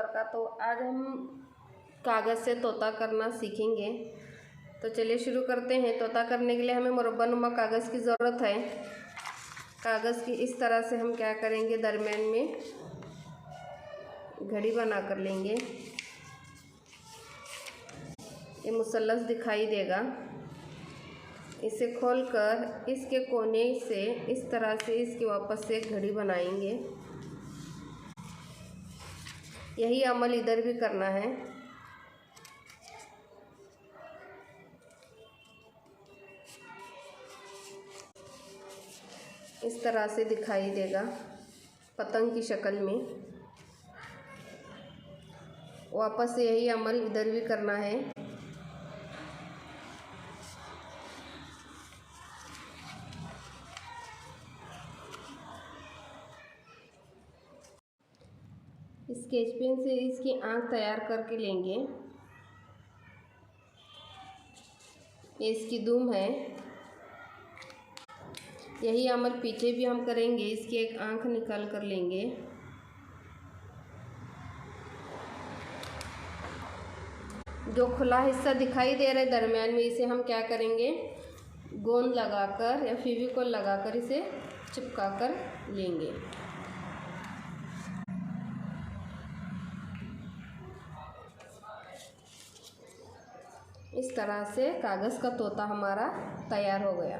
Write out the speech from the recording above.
Colour का। तो आज हम कागज़ से तोता करना सीखेंगे। तो चलिए शुरू करते हैं। तोता करने के लिए हमें मुरब्बानुमा कागज़ की ज़रूरत है। कागज़ की इस तरह से हम क्या करेंगे, दरमियान में घड़ी बना कर लेंगे। ये मुसल्लस दिखाई देगा। इसे खोलकर इसके कोने से इस तरह से इसकी वापस से एक घड़ी बनाएंगे। यही अमल इधर भी करना है। इस तरह से दिखाई देगा पतंग की शक्ल में। वापस से यही अमल इधर भी करना है। स्केच पेन से इसकी आँख तैयार करके लेंगे। ये इसकी दुम है। यही अमल पीछे भी हम करेंगे। इसकी एक आँख निकाल कर लेंगे। जो खुला हिस्सा दिखाई दे रहा है दरमियान में, इसे हम क्या करेंगे, गोंद लगाकर या फेविकोल लगाकर इसे चिपका कर लेंगे। इस तरह से कागज़ का तोता हमारा तैयार हो गया।